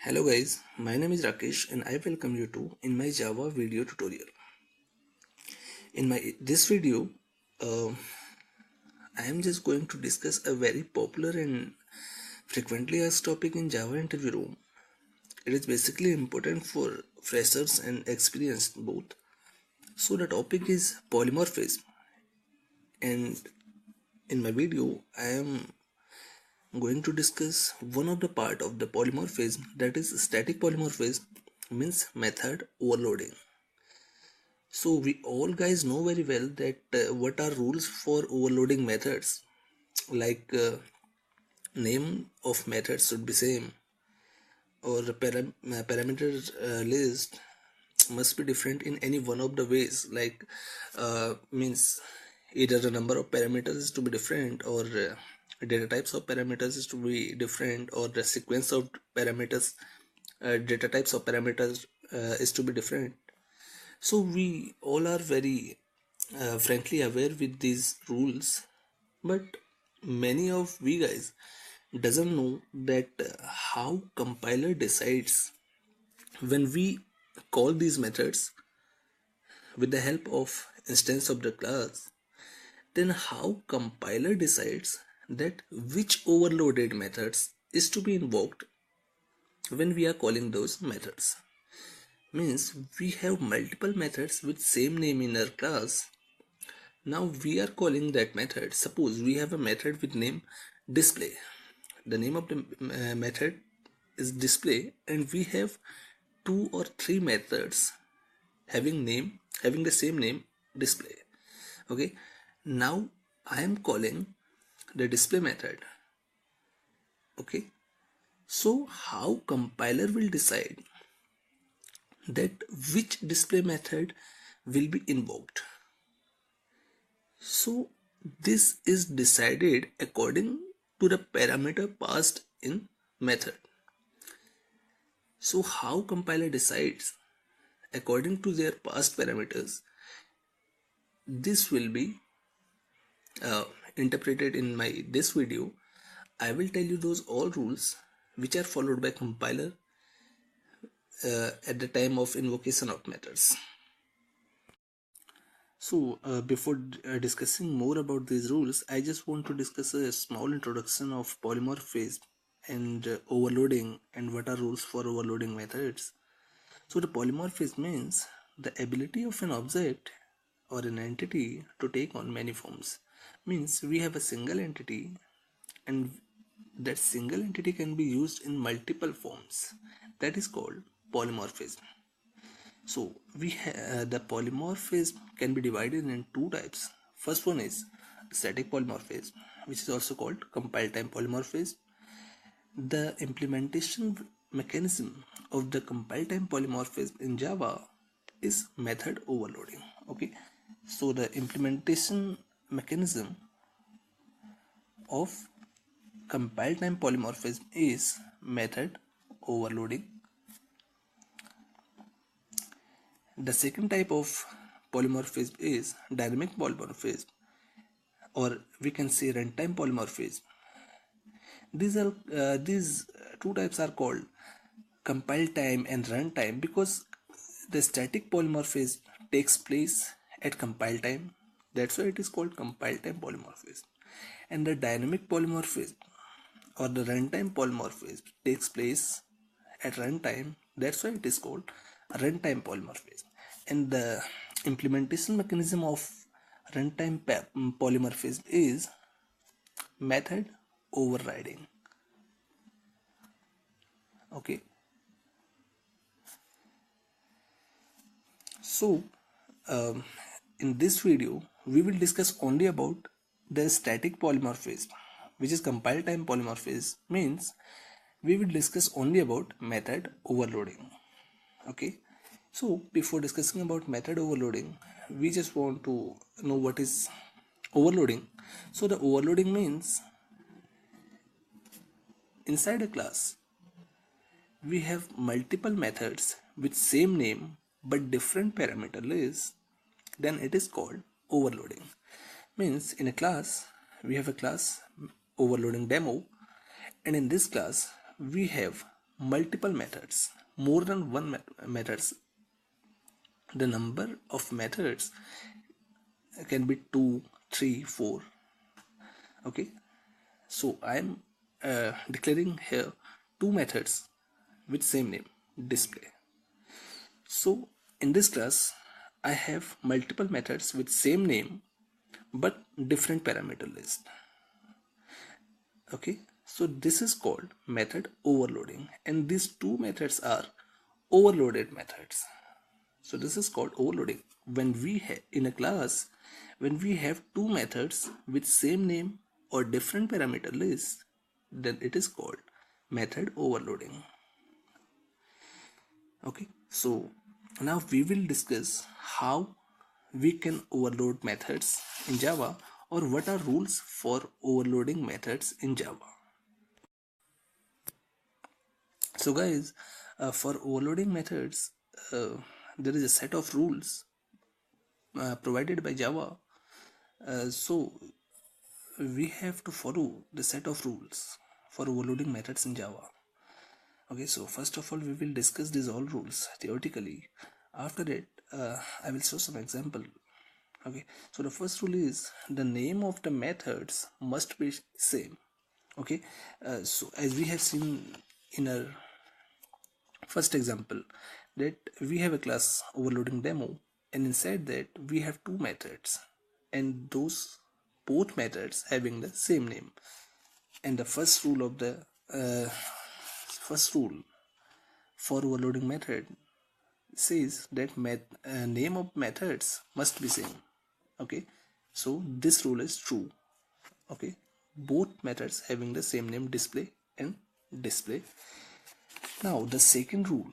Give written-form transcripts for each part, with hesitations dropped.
Hello guys, my name is Rakesh and I welcome you to in my Java video tutorial. In this video, uh, I am just going to discuss a very popular and frequently asked topic in Java interview room. It is basically important for freshers and experienced both. So the topic is polymorphism, and in my video I am going to discuss one of the part of the polymorphism, that is static polymorphism, means method overloading. So we all guys know very well that what are rules for overloading methods. Like name of methods should be same, or parameter list must be different in any one of the ways. Like means either the number of parameters is to be different, or data types of parameters is to be different, or the sequence of parameters, data types of parameters is to be different. So we all are very frankly aware with these rules, but many of we guys doesn't know that how compiler decides when we call these methods with the help of instance of the class. Then how compiler decides that which overloaded methods is to be invoked when we are calling those methods. Means we have multiple methods with same name in our class. Now we are calling that method. Suppose we have a method with name display. The name of the method is display, and we have two or three methods having the same name display. Okay. Now I am calling the display method. Okay. So how compiler will decide that which display method will be invoked? So this is decided according to the parameter passed in method. So how compiler decides according to their passed parameters? This will be interpreted in this video. I will tell you those all rules which are followed by compiler at the time of invocation of methods. So before discussing more about these rules, I just want to discuss a small introduction of polymorphism and overloading, and what are rules for overloading methods. So the polymorphism means the ability of an object or an entity to take on many forms. Means we have a single entity, and that single entity can be used in multiple forms. That is called polymorphism. So the polymorphism can be divided in two types. First one is static polymorphism, which is also called compile time polymorphism. The implementation mechanism of the compile time polymorphism in Java is method overloading. Okay, so the implementation mechanism of compile time polymorphism is method overloading. The second type of polymorphism is dynamic polymorphism, or we can say runtime polymorphism. These two types are called compile time and runtime because the static polymorphism takes place at compile time. That's why it is called compile time polymorphism. And the dynamic polymorphism or the runtime polymorphism takes place at runtime. That's why it is called runtime polymorphism. And the implementation mechanism of runtime polymorphism is method overriding. Okay, so in this video we will discuss only about the static polymorphism, which is compile time polymorphism. Means we will discuss only about method overloading. Okay, so before discussing about method overloading, we just want to know what is overloading. So the overloading means inside a class we have multiple methods with same name but different parameter list, then it is called overloading. Means in a class we have a class overloading demo, and in this class we have multiple methods, more than one methods, the number of methods can be 2, 3, 4. Okay, so I am declaring here two methods with same name, display. So in this class I have multiple methods with same name but different parameter list. Okay, so this is called method overloading, and these two methods are overloaded methods. So this is called overloading. When we have in a class, when we have two methods with same name or different parameter list, then it is called method overloading. Okay, so now we will discuss how we can overload methods in Java, or what are rules for overloading methods in Java. So guys, for overloading methods, there is a set of rules provided by Java. So we have to follow the set of rules for overloading methods in Java. Okay, so first of all we will discuss these all rules theoretically. After that I will show some example. Okay, so the first rule is the name of the methods must be same. Okay, so as we have seen in our first example, that we have a class overloading demo, and inside that we have two methods, and those both methods having the same name. And the first rule of the first rule for overloading method says that name of methods must be same. Okay, so this rule is true. Okay, both methods having the same name, display and display. Now the second rule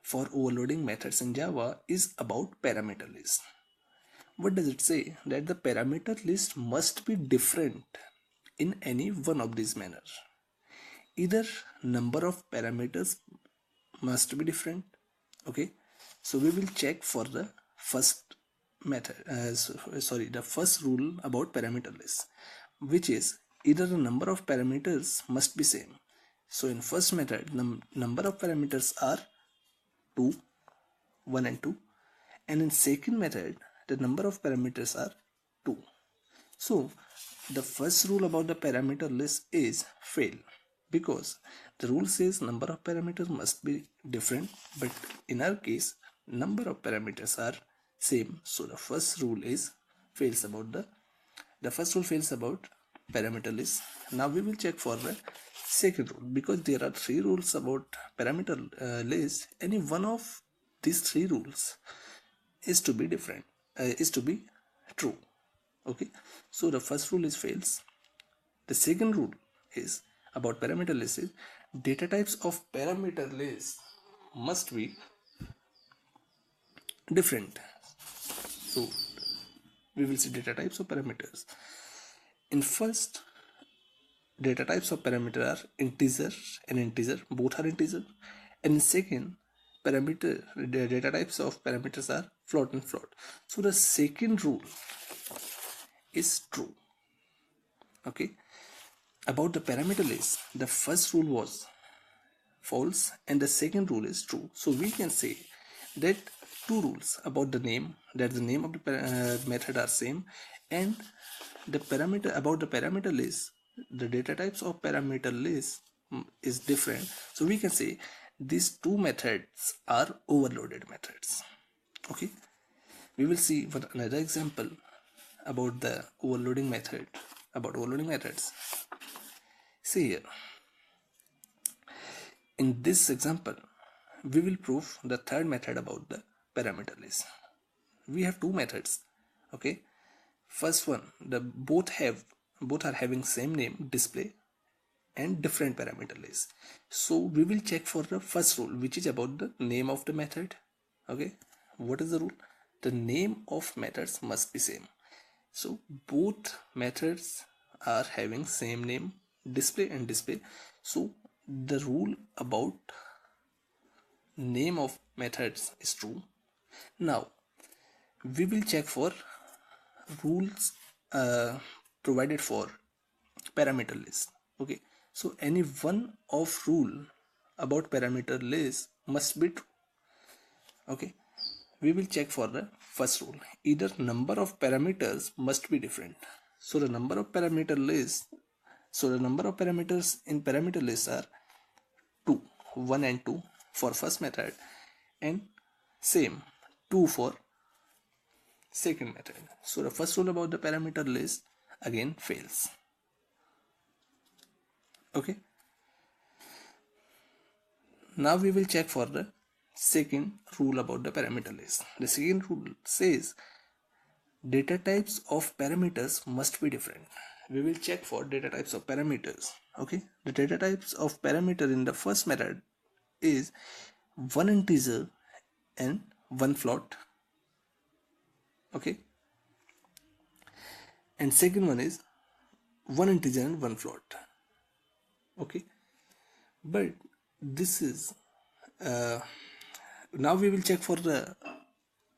for overloading methods in Java is about parameter list. What does it say? That the parameter list must be different in any one of these manners. Either number of parameters must be different. Okay, so we will check for the first method, the first rule about parameter list, which is either the number of parameters must be same. So in first method, number of parameters are 2, 1 and 2, and in second method the number of parameters are 2. So the first rule about the parameter list is fail, because the rule says number of parameters must be different, but in our case number of parameters are same. So the first rule fails about the first rule fails about parameter list. Now we will check for the second rule, because there are three rules about parameter list. Any one of these three rules is to be different, is to be true. Okay, so the first rule is fails. The second rule is about parameter list is data types of parameter list must be different. So we will see data types of parameters. In first, data types of parameter are integer and integer, both are integer. And in second, parameter the data types of parameters are float and float. So the second rule is true. Okay, about the parameter list, the first rule was false and the second rule is true. So we can say that two rules about the name, that the name of the method are same, and the parameter about the parameter list, the data types of parameter list is different. So we can say these two methods are overloaded methods. Okay, we will see one another example about the overloading method, about overloading methods. See here, in this example we will prove the third method about the parameter list. We have two methods. Okay, first one, the both are having same name, display, and different parameter list. So we will check for the first rule, which is about the name of the method. Okay, what is the rule? The name of methods must be same. So both methods are having same name, display and display. So the rule about name of methods is true. Now we will check for rules provided for parameter list. Okay, so any one of rule about parameter list must be true. Okay, we will check for the first rule. Either number of parameters must be different. So the number of parameters in parameter list are 2, 1 and 2 for first method, and same 2 for second method. So the first rule about the parameter list again fails. Okay, now we will check for the second rule about the parameter list. The second rule says data types of parameters must be different. We will check for data types of parameters. Okay, the data types of parameter in the first method is one integer and one float. Okay, and second one is one integer and one float. Okay, but this is now we will check for the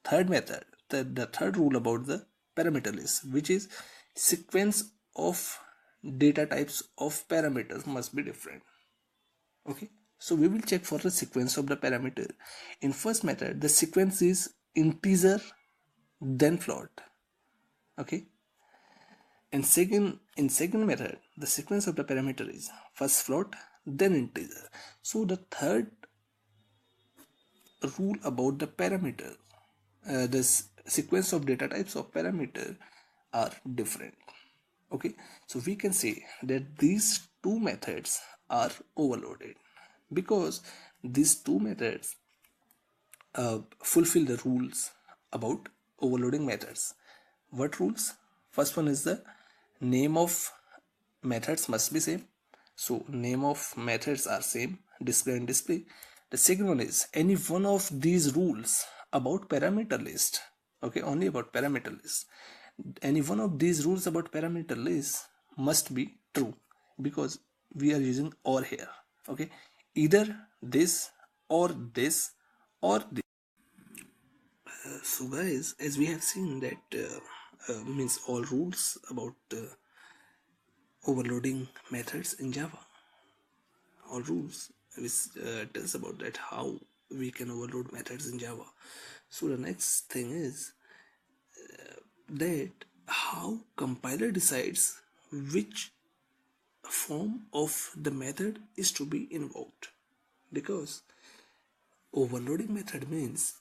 third method, the third rule about the parameter list, which is sequence of data types of parameters must be different. Okay, so we will check for the sequence of the parameter. In first method, the sequence is integer then float. Okay, and in second method, the sequence of the parameter is first float then integer. So the third rule about the parameter, this sequence of data types of parameter are different. Okay, so we can say that these two methods are overloaded because these two methods fulfill the rules about overloading methods. What rules? First one is the name of methods must be same. So name of methods are same, display and display. The second one is any one of these rules about parameter list. Okay, only about parameter list. Any one of these rules about parameter list must be true because we are using or here. Okay, either this or this or this. So guys, as we have seen that means all rules about overloading methods in Java, all rules which tells about that how we can overload methods in Java. So the next thing is that how compiler decides which form of the method is to be invoked, because overloading method means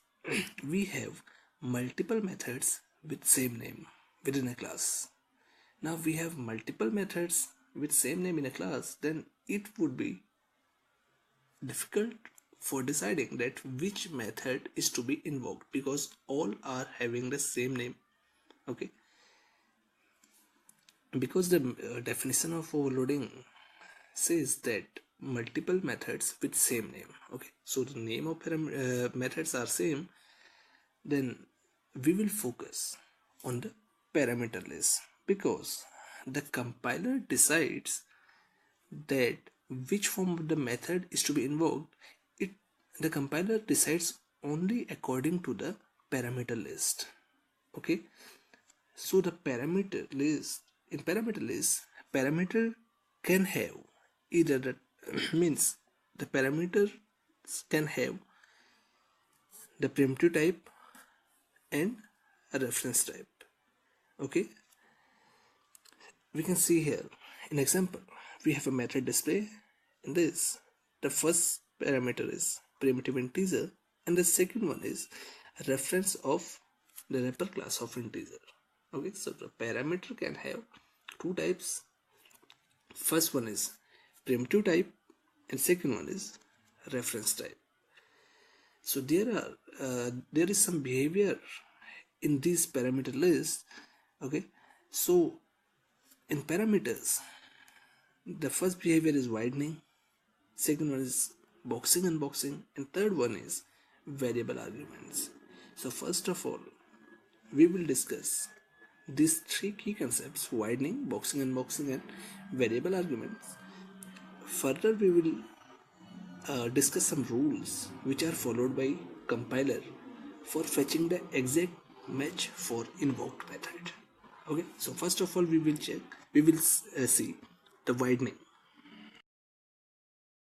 we have multiple methods with same name within a class. Now we have multiple methods with same name in a class, then it would be difficult for deciding that which method is to be invoked because all are having the same name. Okay, because the definition of overloading says that multiple methods with same name. Okay, so the name of methods are same, then we will focus on the parameter list because the compiler decides that which form of the method is to be invoked. The compiler decides only according to the parameter list. Okay, so the parameter list, in parameter list, parameter can have either that means the parameters can have the primitive type and a reference type. Okay, we can see here in example we have a method display. In this, the first parameter is primitive integer and the second one is reference of the wrapper class of integer. Okay, so the parameter can have two types. First one is primitive type and second one is reference type. So there is some behavior in this parameter list. Okay, so in parameters, the first behavior is widening, second one is boxing and unboxing, and third one is variable arguments. So first of all, we will discuss these three key concepts: widening, boxing and unboxing, and variable arguments. Further, we will discuss some rules which are followed by compiler for fetching the exact match for invoked method. Okay, so first of all we will see the widening.